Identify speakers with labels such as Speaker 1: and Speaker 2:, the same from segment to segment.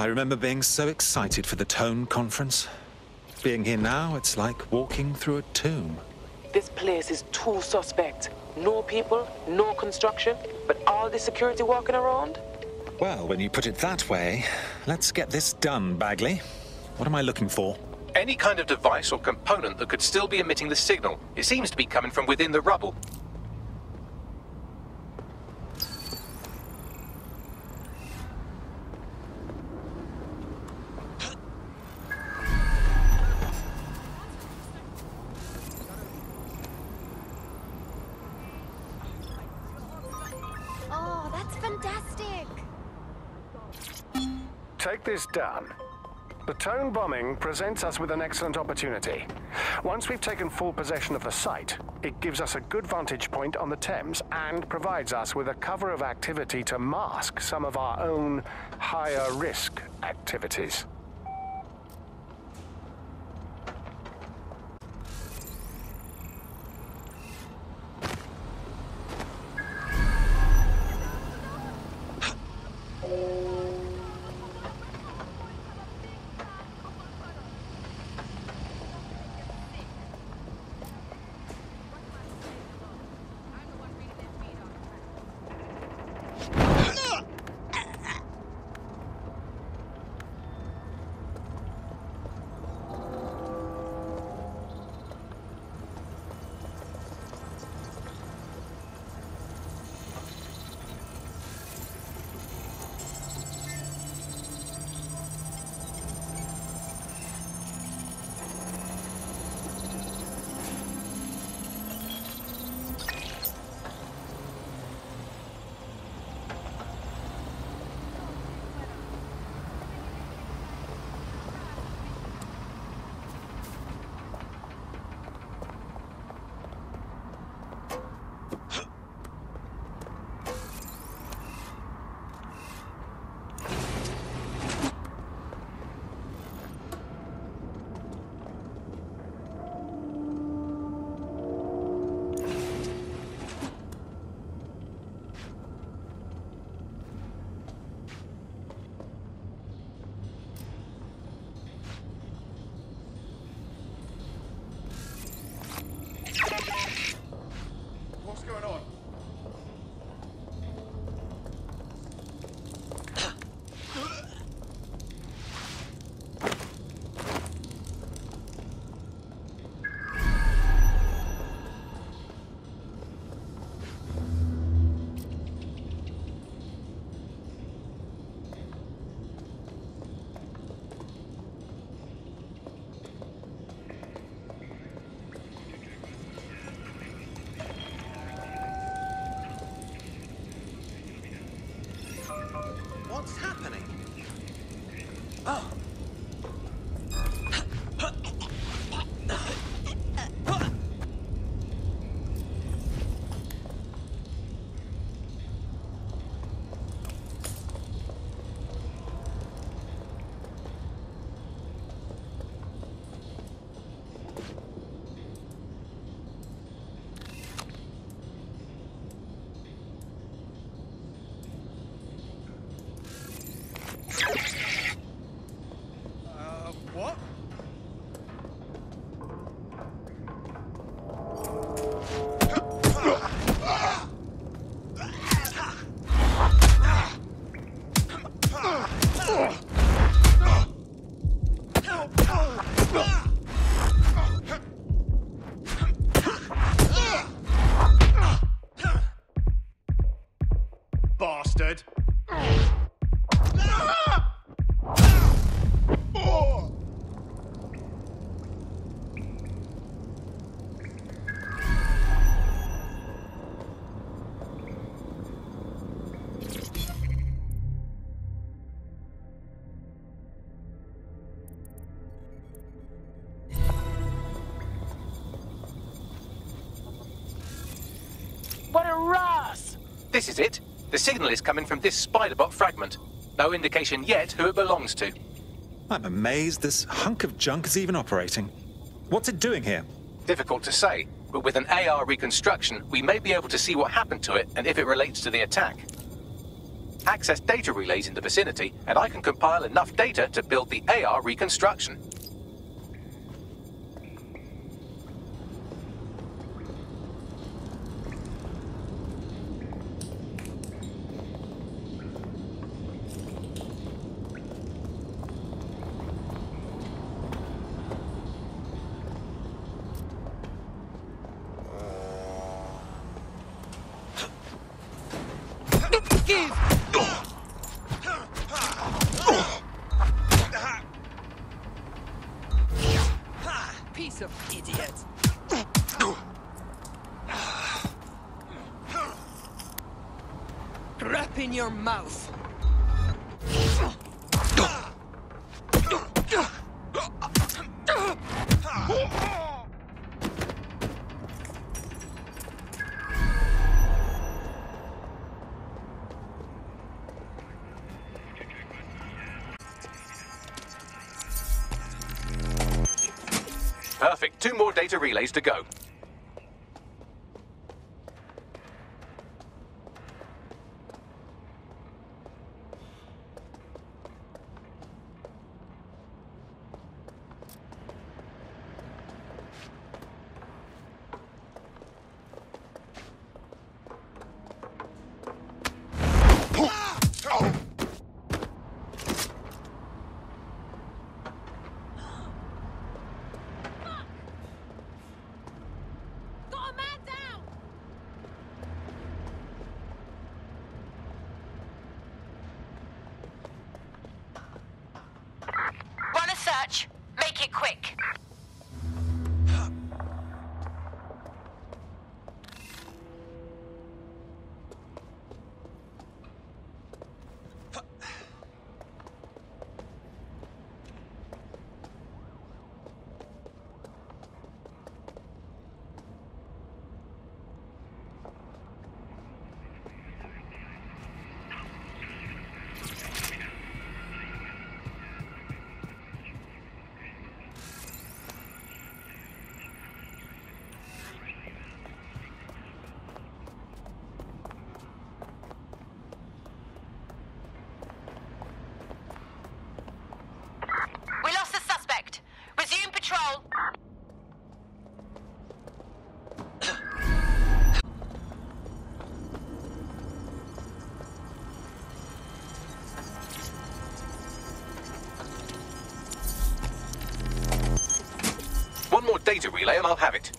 Speaker 1: I remember being so excited for the Tone conference. Being here now, it's like walking through a tomb.
Speaker 2: This place is too suspect. No people, no construction, but all the security walking around?
Speaker 1: Well, when you put it that way, let's get this done, Bagley. What am I looking for?
Speaker 3: Any kind of device or component that could still be emitting the signal. It seems to be coming from within the rubble.
Speaker 4: Oh, that's fantastic!
Speaker 5: Take this down. The Tone bombing presents us with an excellent opportunity. Once we've taken full possession of the site, it gives us a good vantage point on the Thames and provides us with a cover of activity to mask some of our own higher risk activities.
Speaker 6: What's happening? Oh. What? Bastard.
Speaker 2: What a Ross!
Speaker 3: This is it. The signal is coming from this Spiderbot fragment. No indication yet who it belongs to.
Speaker 1: I'm amazed this hunk of junk is even operating. What's it doing here?
Speaker 3: Difficult to say, but with an AR reconstruction, we may be able to see what happened to it and if it relates to the attack. Access data relays in the vicinity, and I can compile enough data to build the AR reconstruction.
Speaker 7: Piece of idiot. Crap in your mouth.
Speaker 3: Perfect. 2 more data relays to go.
Speaker 4: Got a man down!
Speaker 8: Run a search. Make it quick. We lost the suspect. Resume patrol.
Speaker 3: One more data relay and I'll have it.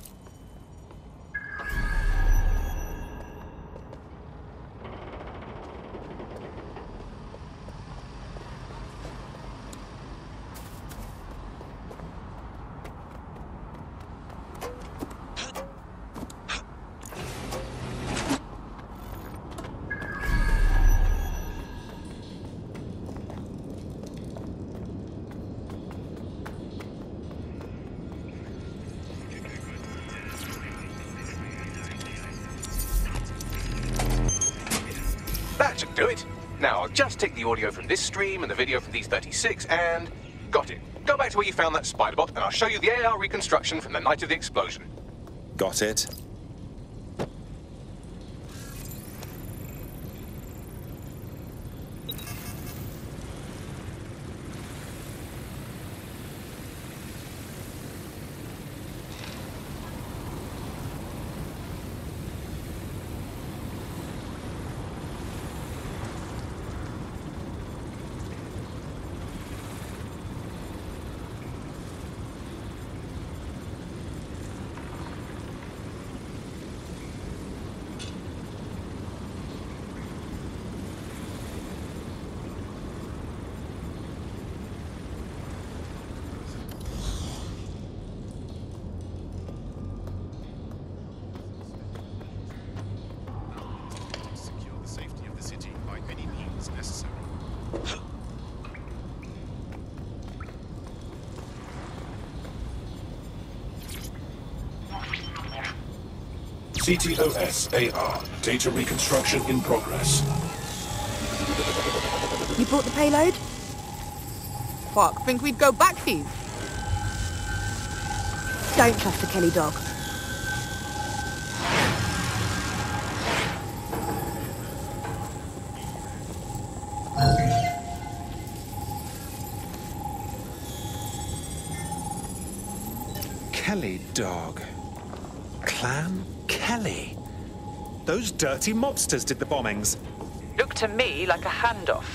Speaker 3: That should do it. Now, I'll just take the audio from this stream and the video from these 36 and... got it. Go back to where you found that spider bot and I'll show you the AR reconstruction from the night of the explosion.
Speaker 1: Got it?
Speaker 9: Secure the safety of the city by any means necessary.
Speaker 10: CTOS AR. Data reconstruction in progress.
Speaker 7: You brought the payload? Fuck, think we'd go back here? Don't trust the Kelly dog.
Speaker 1: Kelly dog. Clan Kelly. Those dirty mobsters did the bombings.
Speaker 2: Looked to me like a handoff.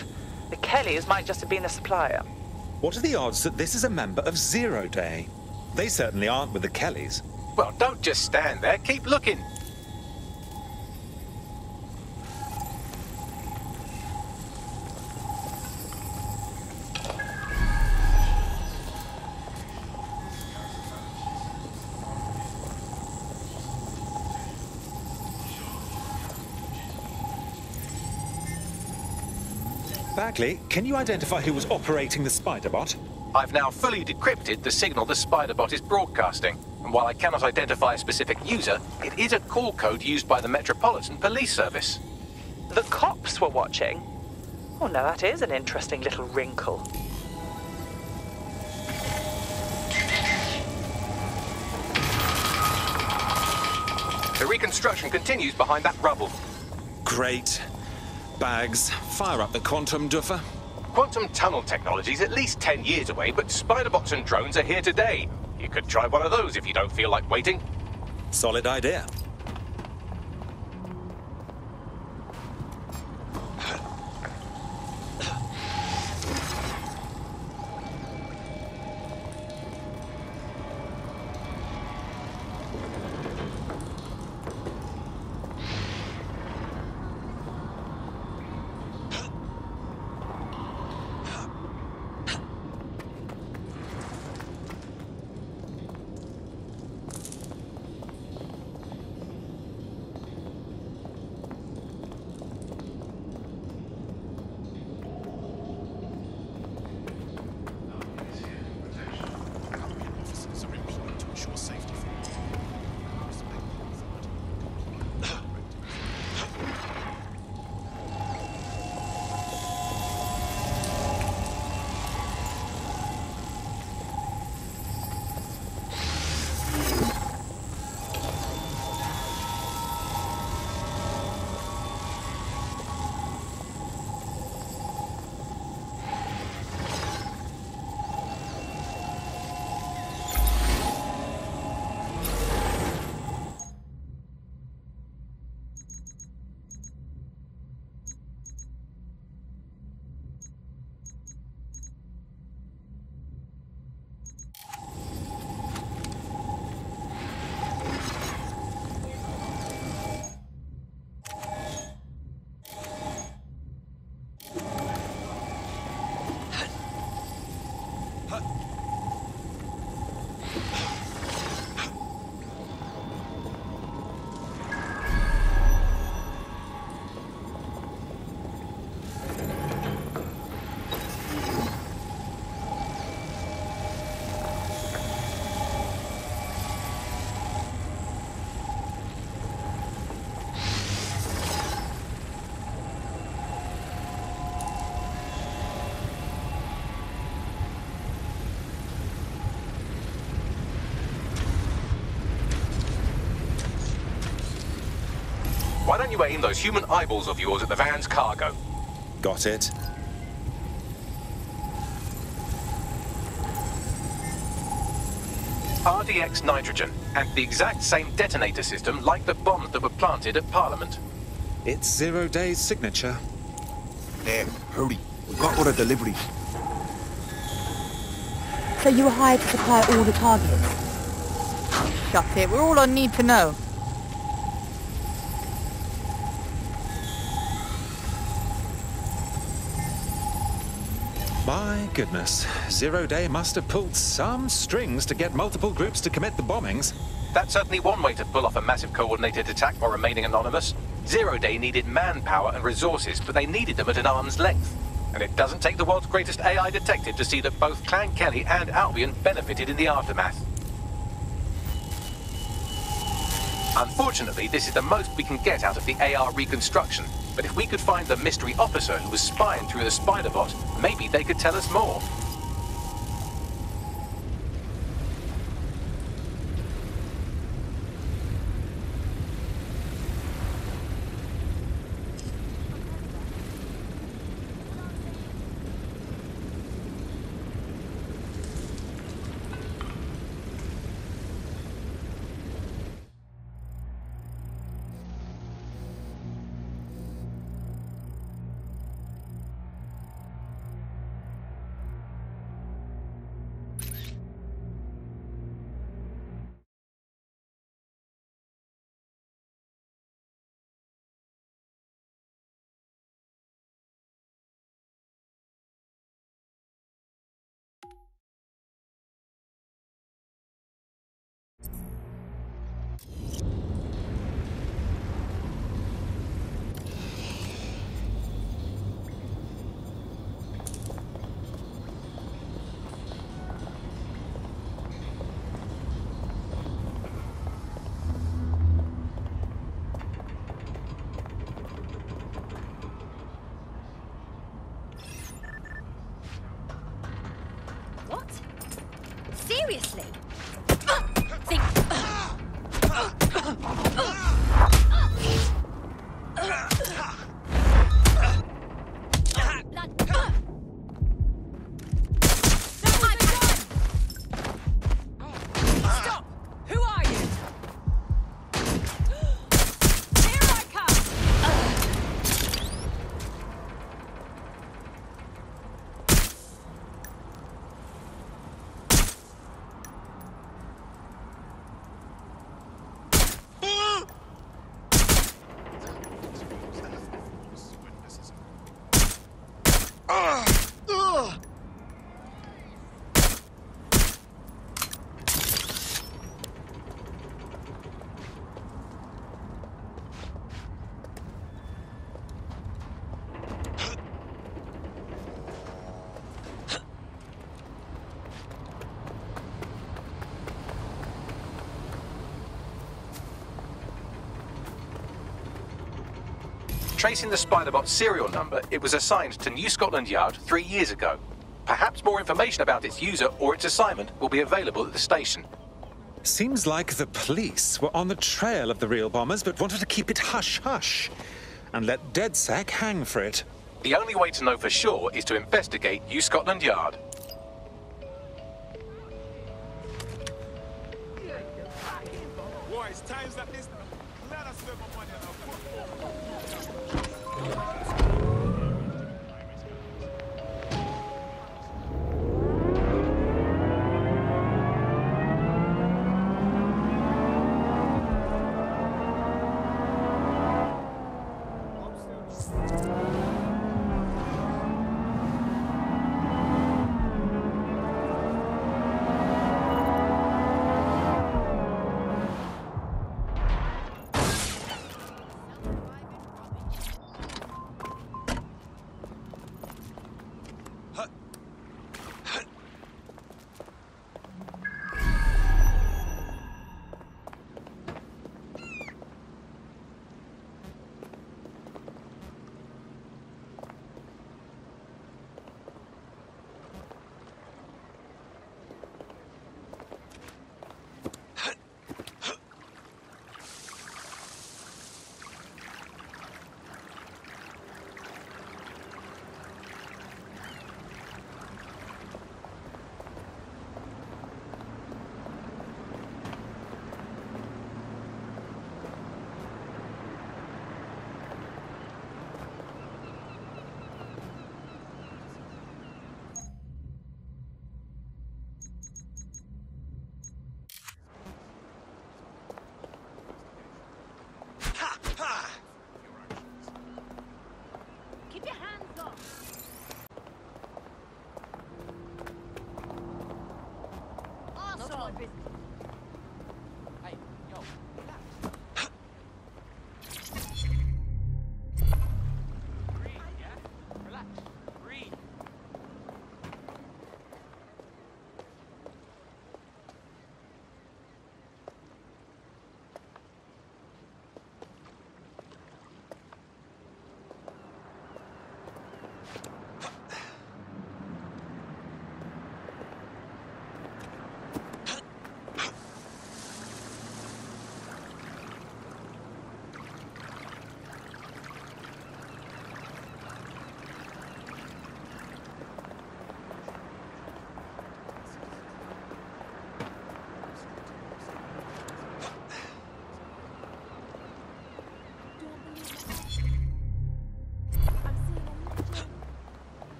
Speaker 2: The Kellys might just have been the supplier.
Speaker 1: What are the odds that this is a member of Zero Day? They certainly aren't with the Kellys.
Speaker 3: Well, don't just stand there. Keep looking.
Speaker 1: Bagley, can you identify who was operating the Spider-Bot?
Speaker 3: I've now fully decrypted the signal the Spider-Bot is broadcasting. And while I cannot identify a specific user, it is a call code used by the Metropolitan Police Service.
Speaker 2: The cops were watching? Oh, now that is an interesting little wrinkle.
Speaker 3: The reconstruction continues behind that rubble.
Speaker 1: Great. Bags, fire up the quantum duffer.
Speaker 3: Quantum tunnel technology is at least 10 years away, but Spider-Bots and drones are here today. You could try one of those if you don't feel like waiting.
Speaker 1: Solid idea.
Speaker 9: Officers are employed to ensure safety for
Speaker 3: Why don't you aim those human eyeballs of yours at the van's cargo?
Speaker 1: Got it.
Speaker 3: RDX nitrogen, and the exact same detonator system like the bombs that were planted at Parliament.
Speaker 1: It's Zero Day's signature.
Speaker 6: There, hurry. We've got order deliveries.
Speaker 11: So you were hired to supply all the targets?
Speaker 7: Shut it, we're all on need to know.
Speaker 1: My goodness, Zero Day must have pulled some strings to get multiple groups to commit the bombings.
Speaker 3: That's certainly one way to pull off a massive coordinated attack while remaining anonymous. Zero Day needed manpower and resources, but they needed them at an arm's length. And it doesn't take the world's greatest AI detective to see that both Clan Kelly and Albion benefited in the aftermath. Unfortunately, this is the most we can get out of the AR reconstruction. But if we could find the mystery officer who was spying through the Spider-Bot, maybe they could tell us more.
Speaker 4: Seriously? Think... Stop! Who are you? Here I come!
Speaker 3: Tracing the Spider-Bot's serial number, it was assigned to New Scotland Yard 3 years ago. Perhaps more information about its user or its assignment will be available at the station.
Speaker 1: Seems like the police were on the trail of the real bombers, but wanted to keep it hush-hush and let DedSec hang for it.
Speaker 3: The only way to know for sure is to investigate New Scotland Yard.
Speaker 9: Boys, times like this, let us spend more money on our football.
Speaker 4: Keep your hands off! Not my business. Hey, yo, breathe, yeah? Relax. Breathe.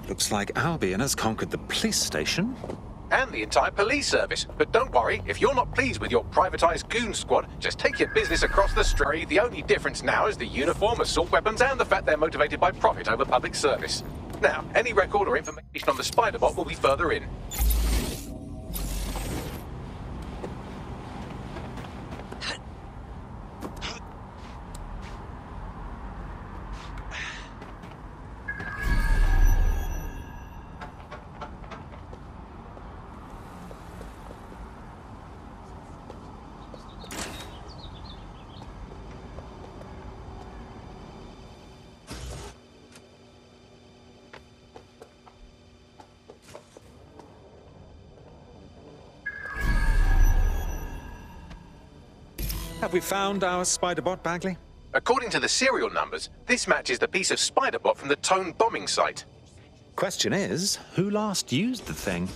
Speaker 1: Looks like Albion has conquered the police station.
Speaker 3: And the entire police service. But don't worry, if you're not pleased with your privatized goon squad, just take your business across the street. The only difference now is the uniform, assault weapons, and the fact they're motivated by profit over public service. Now, any record or information on the Spider-Bot will be further in.
Speaker 1: Have we found our Spider-Bot, Bagley?
Speaker 3: According to the serial numbers, this matches the piece of Spider-Bot from the Tone bombing site.
Speaker 1: Question is, who last used the thing?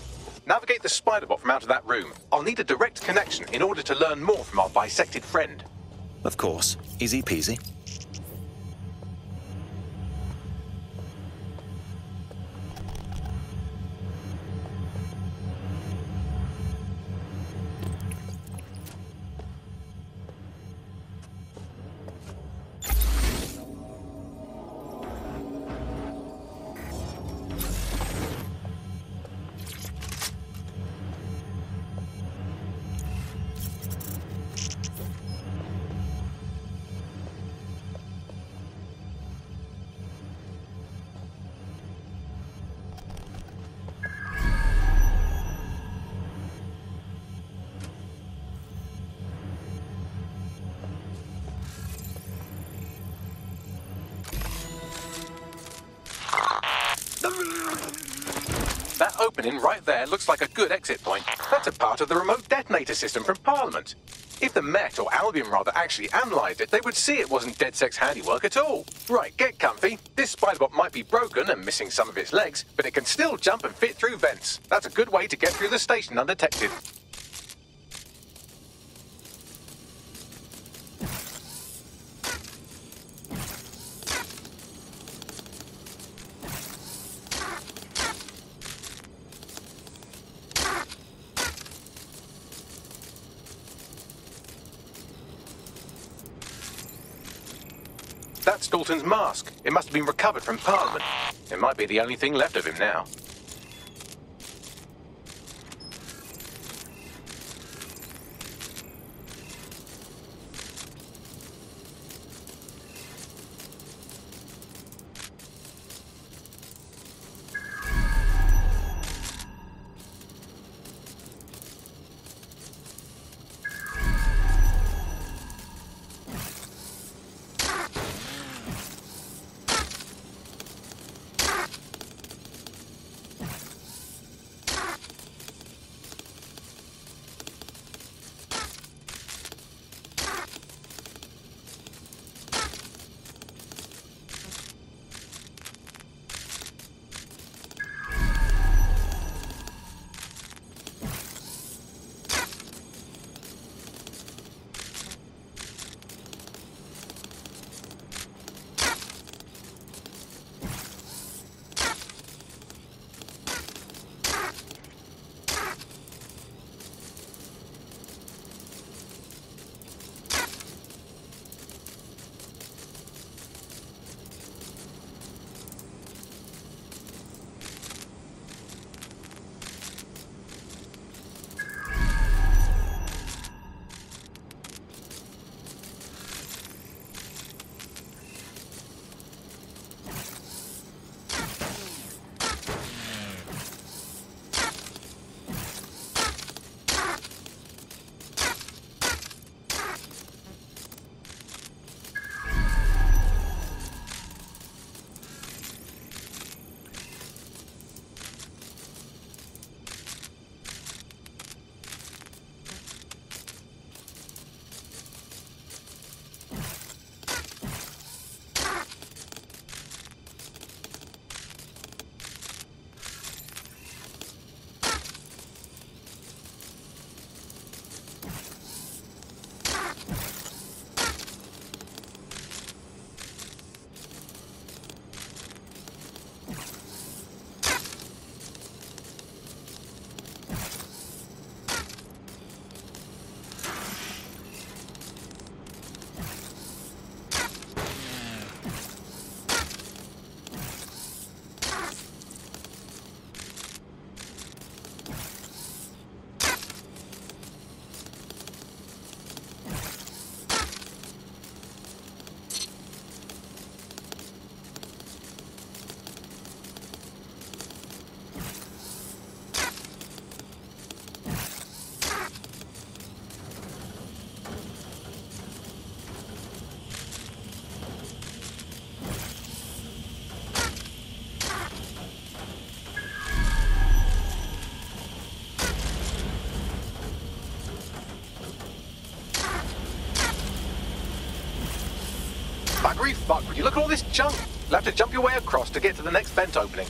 Speaker 3: Navigate the Spider-Bot from out of that room. I'll need a direct connection in order to learn more from our bisected friend.
Speaker 1: Of course. Easy peasy.
Speaker 3: That opening right there looks like a good exit point. That's a part of the remote detonator system from Parliament. If the Met, or Albion rather, actually analysed it, they would see it wasn't DedSec's handiwork at all. Right, get comfy. This Spider-Bot might be broken and missing some of its legs, but it can still jump and fit through vents. That's a good way to get through the station undetected. That's Dalton's mask. It must have been recovered from Parliament. It might be the only thing left of him now. grief, fuck, would you look at all this junk? You'll have to jump your way across to get to the next vent opening.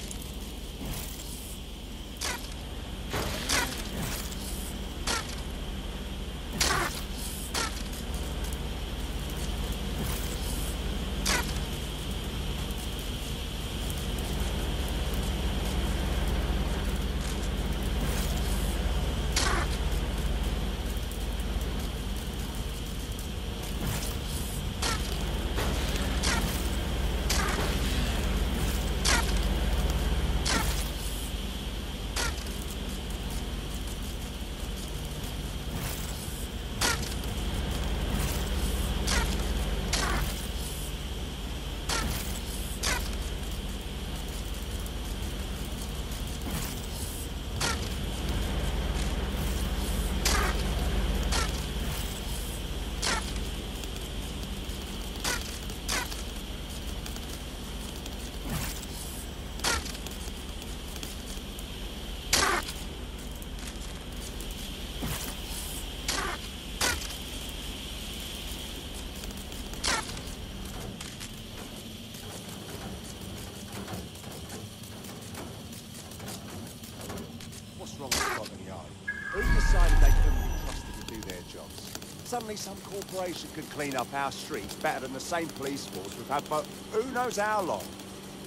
Speaker 12: Suddenly some corporation could clean up our streets better than the same police force we've had for who knows how long.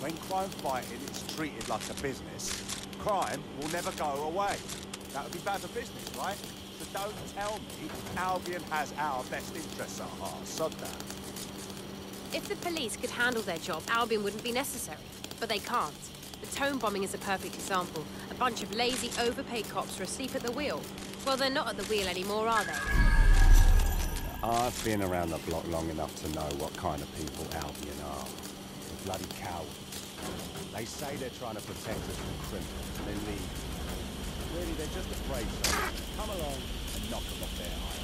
Speaker 12: When crime fighting is treated like a business, crime will never go away. That would be bad for business, right? So don't tell me Albion has our best interests at heart. Sod that.
Speaker 13: If the police could handle their job, Albion wouldn't be necessary. But they can't. The Tone bombing is a perfect example. A bunch of lazy, overpaid cops are asleep at the wheel. Well, they're not at the wheel anymore, are they?
Speaker 12: I've been around the block long enough to know what kind of people Albion are. They're bloody cowards. They say they're trying to protect us from criminals, and then leave. Really, they're just afraid someone will come along and knock them off their high.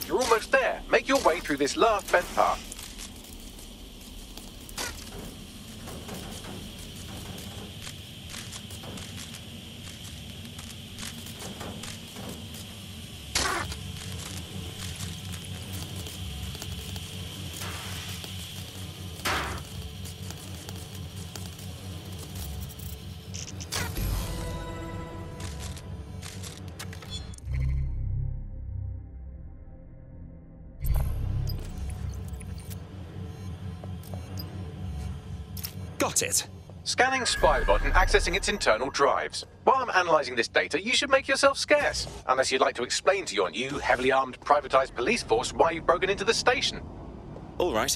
Speaker 3: You're almost there. Make your way through this last vent path.
Speaker 1: Got it.
Speaker 3: Scanning Spybot and accessing its internal drives. While I'm analysing this data, you should make yourself scarce. Unless you'd like to explain to your new, heavily armed, privatised police force why you've broken into the station.
Speaker 1: All right.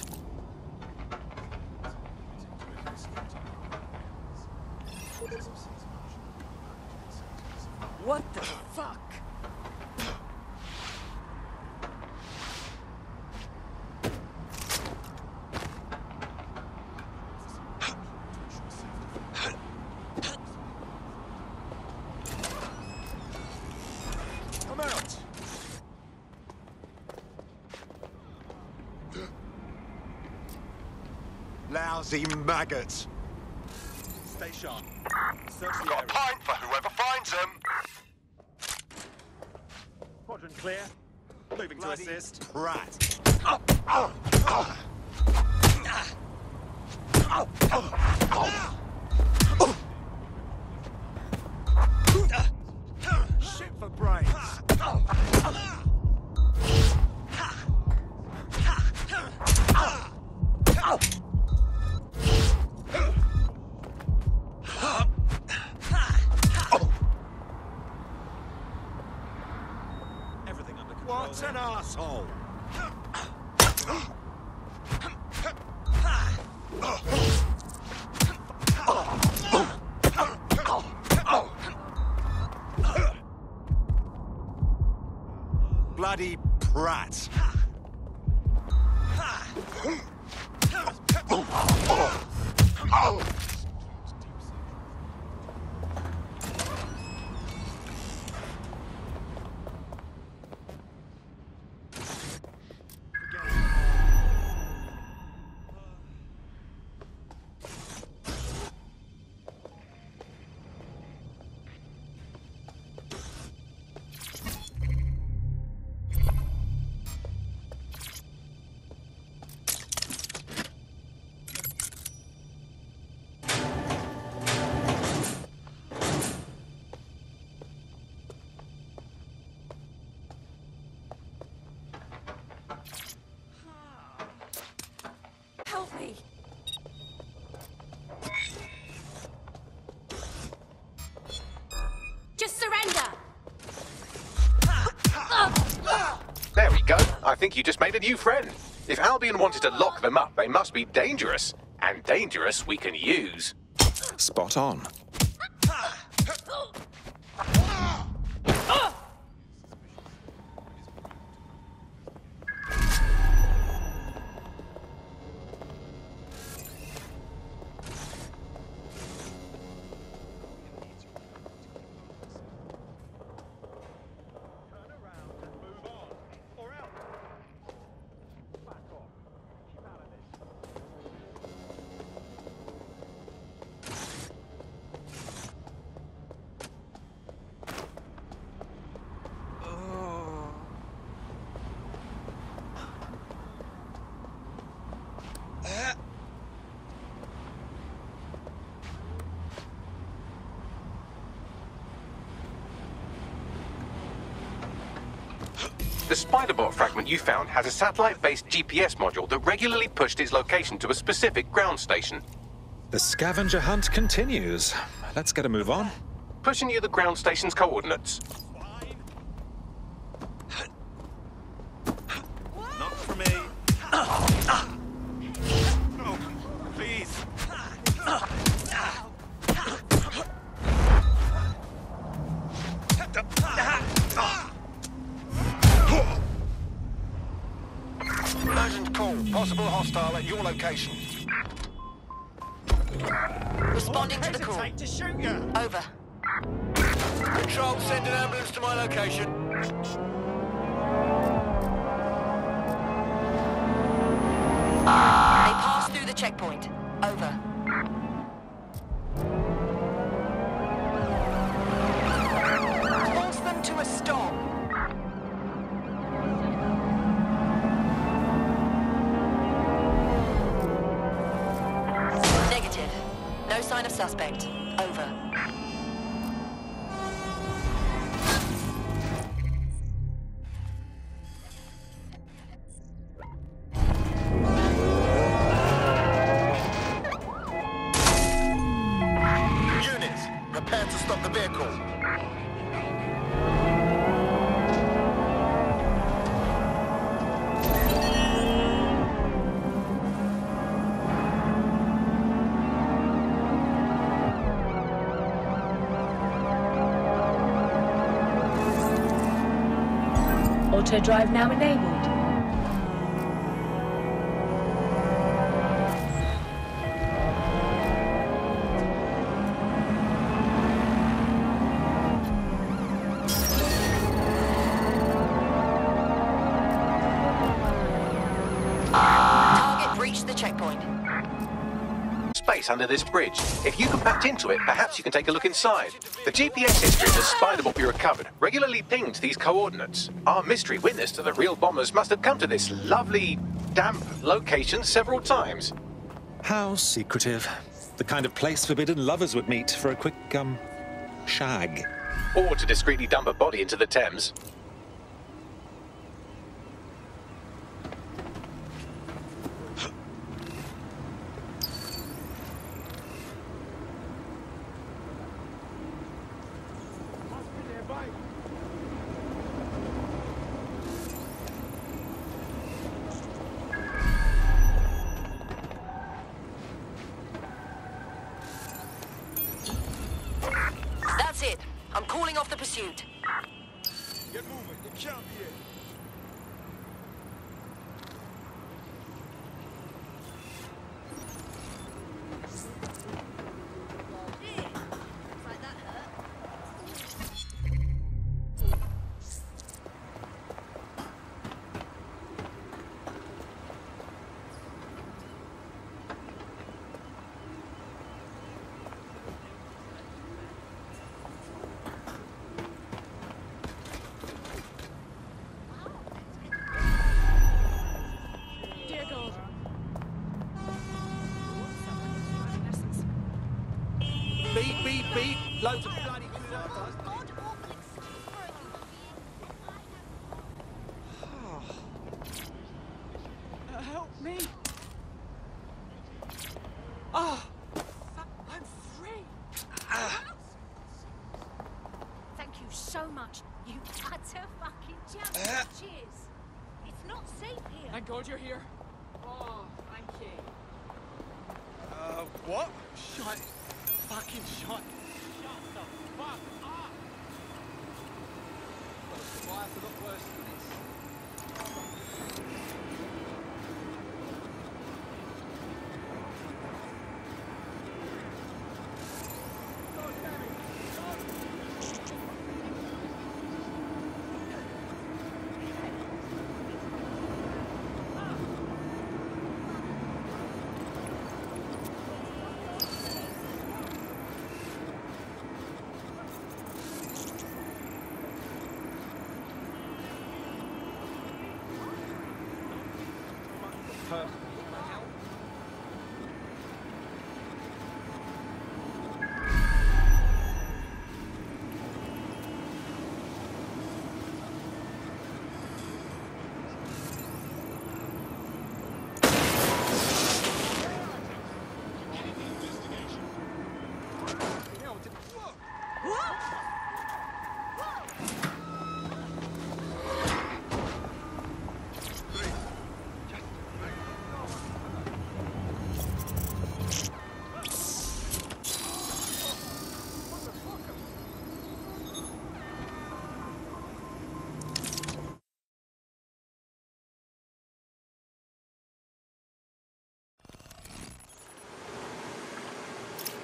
Speaker 7: What the fuck?
Speaker 12: Come out! Lousy maggots!
Speaker 14: Stay sharp. Search the area. A pint for whoever finds them! Quadrant clear. Moving to assist.
Speaker 12: Rat! Shit for brains!
Speaker 14: Everything under control.
Speaker 12: What an arsehole! Bloody prat!
Speaker 3: I think you just made a new friend. If Albion wanted to lock them up, they must be dangerous. And dangerous we can use.
Speaker 1: Spot on.
Speaker 3: The Spiderbot fragment you found has a satellite-based GPS module that regularly pushed its location to a specific ground station.
Speaker 1: The scavenger hunt continues. Let's get a move on.
Speaker 3: Pushing you the ground station's coordinates.
Speaker 14: Not for me. No, please.
Speaker 5: Urgent call. Possible hostile at your location.
Speaker 8: Responding to the call.
Speaker 14: To shoot you.
Speaker 8: Over.
Speaker 5: Control, send an ambulance to my location.
Speaker 8: They passed through the checkpoint. Over. Force them to a stop. Negative. No sign of suspect. Over.
Speaker 5: Units, prepare to stop the vehicle.
Speaker 11: Auto drive now enabled.
Speaker 8: Target breached the checkpoint.
Speaker 3: Space under this bridge. If you can bat into it, perhaps you can take a look inside. The GPS history of the Spiderbot we recovered regularly pinged these coordinates. Our mystery witness to the real bombers must have come to this lovely, damp location several times.
Speaker 1: How secretive. The kind of place forbidden lovers would meet for a quick, shag.
Speaker 3: Or to discreetly dump a body into the Thames.
Speaker 8: That's it. I'm calling off the pursuit.
Speaker 14: Get moving. It can't be it.
Speaker 12: Beep, beep, beep. Loads of bloody...
Speaker 4: Help me! Oh, I'm free!
Speaker 13: Thank you so much. You utter fucking champion. Cheers. It's
Speaker 11: not safe here.
Speaker 4: Thank God you're here. Oh, thank you.
Speaker 12: What? Shite. Fucking shite.
Speaker 4: Shut the fuck up!
Speaker 12: Well, survive a lot worse than this.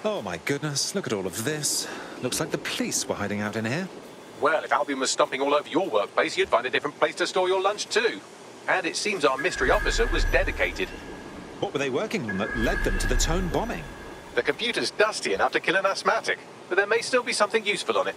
Speaker 1: Oh my goodness, look at all of this. Looks like the police were hiding out in here.
Speaker 3: Well, if Albion was stomping all over your workplace, you'd find a different place to store your lunch too. And it seems our mystery officer was dedicated.
Speaker 1: What were they working on that led them to the Tone bombing?
Speaker 3: The computer's dusty enough to kill an asthmatic, but there may still be something useful on it.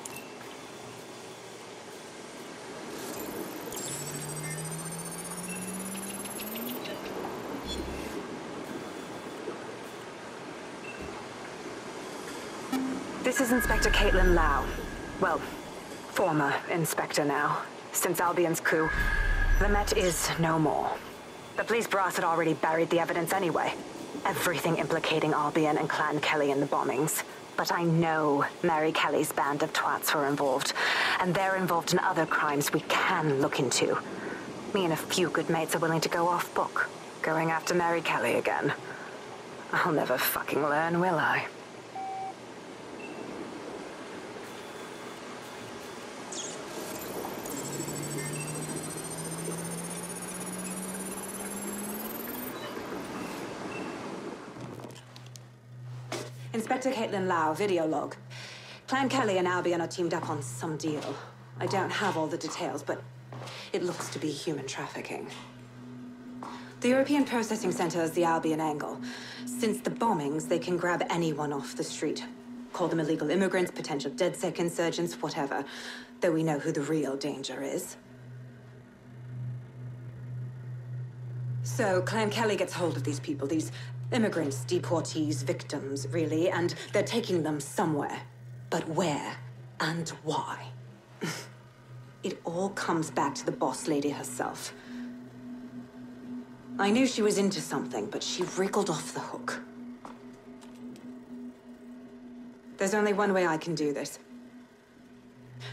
Speaker 15: This is Inspector Caitlin Lau. Well, former inspector now. Since Albion's coup, the Met is no more. The police brass had already buried the evidence anyway. Everything implicating Albion and Clan Kelly in the bombings. But I know Mary Kelly's band of twats were involved, and they're involved in other crimes we can look into. Me and a few good mates are willing to go off book, going after Mary Kelly again. I'll never fucking learn, will I? Inspector Caitlin Lau, video log. Clan Kelly and Albion are teamed up on some deal. I don't have all the details, but it looks to be human trafficking. The European Processing Center is the Albion angle. Since the bombings, they can grab anyone off the street. Call them illegal immigrants, potential DedSec insurgents, whatever. Though we know who the real danger is. So Clan Kelly gets hold of these people, these immigrants, deportees, victims, really, and they're taking them somewhere. But where and why? It all comes back to the boss lady herself. I knew she was into something, but she wriggled off the hook. There's only one way I can do this.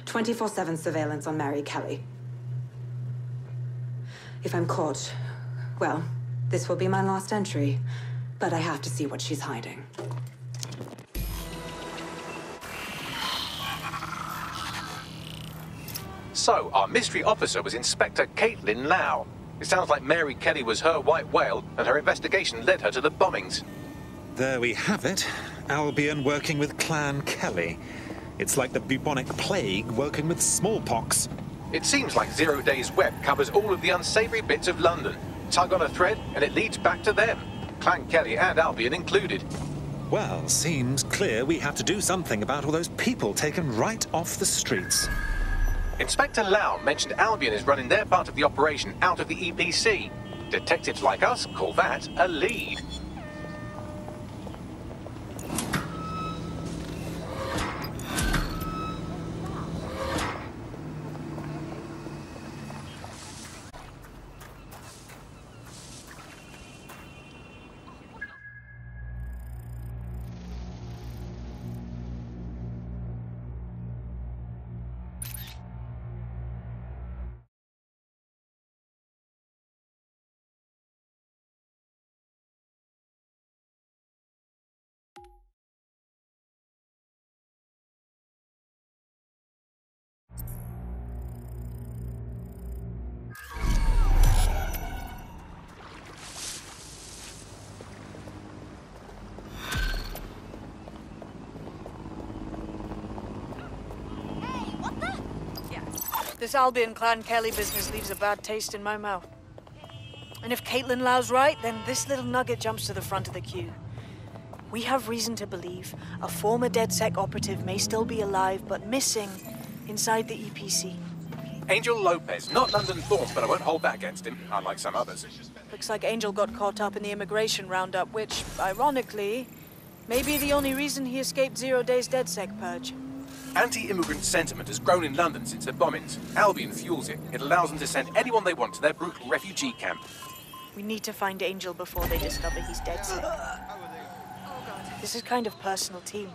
Speaker 15: 24/7 surveillance on Mary Kelly. If I'm caught, well, this will be my last entry. But I have to see what she's hiding.
Speaker 3: So, our mystery officer was Inspector Caitlin Lau. It sounds like Mary Kelly was her white whale, and her investigation led her to the bombings.
Speaker 1: There we have it. Albion working with Clan Kelly. It's like the bubonic plague working with smallpox.
Speaker 3: It seems like Zero Day's web covers all of the unsavory bits of London. Tug on a thread, and it leads back to them. Clan Kelly and Albion included.
Speaker 1: Well, seems clear we have to do something about all those people taken right off the streets.
Speaker 3: Inspector Lau mentioned Albion is running their part of the operation out of the EPC. Detectives like us call that a lead.
Speaker 16: This Albion Clan Kelly business leaves a bad taste in my mouth. And if Caitlin Lau's right, then this little nugget jumps to the front of the queue. We have reason to believe a former DedSec operative may still be alive, but missing inside the EPC.
Speaker 3: Angel Lopez, not London Thorns, but I won't hold that against him, unlike some others.
Speaker 16: Looks like Angel got caught up in the immigration roundup, which, ironically, may be the only reason he escaped 0 Day's DedSec purge.
Speaker 3: Anti-immigrant sentiment has grown in London since the bombings. Albion fuels it. It allows them to send anyone they want to their brutal refugee camp.
Speaker 16: We need to find Angel before they discover he's DedSec. This is kind of personal, team.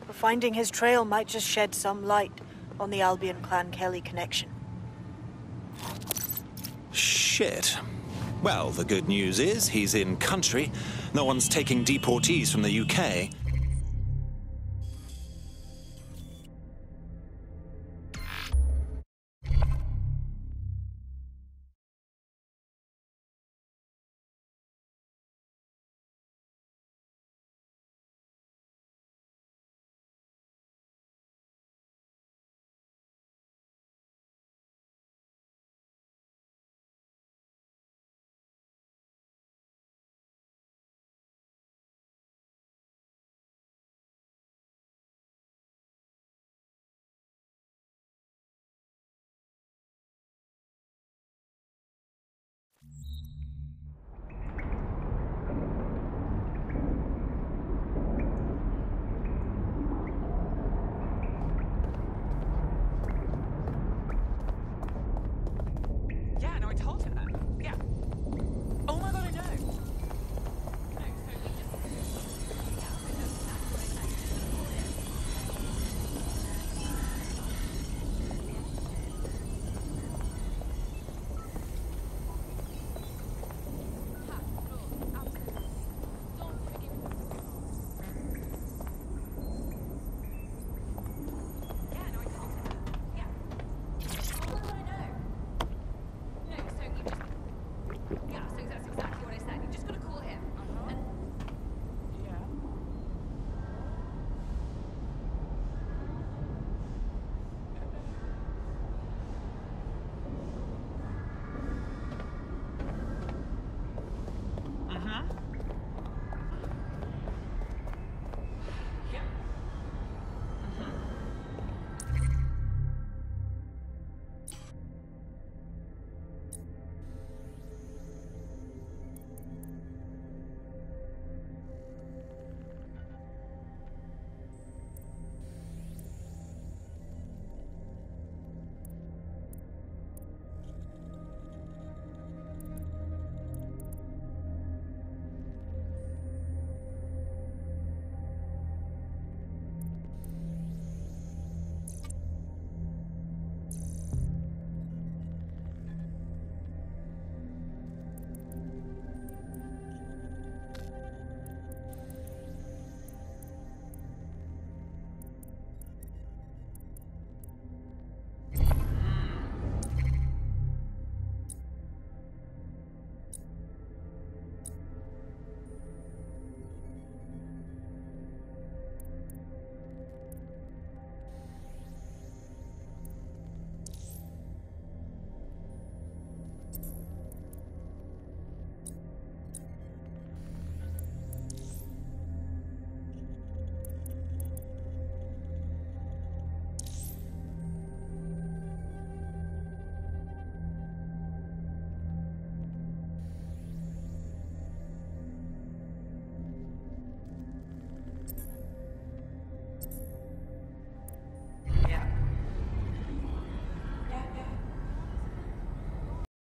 Speaker 16: But finding his trail might just shed some light on the Albion Clan Kelly connection.
Speaker 1: Shit. Well, the good news is he's in country. No one's taking deportees from the UK.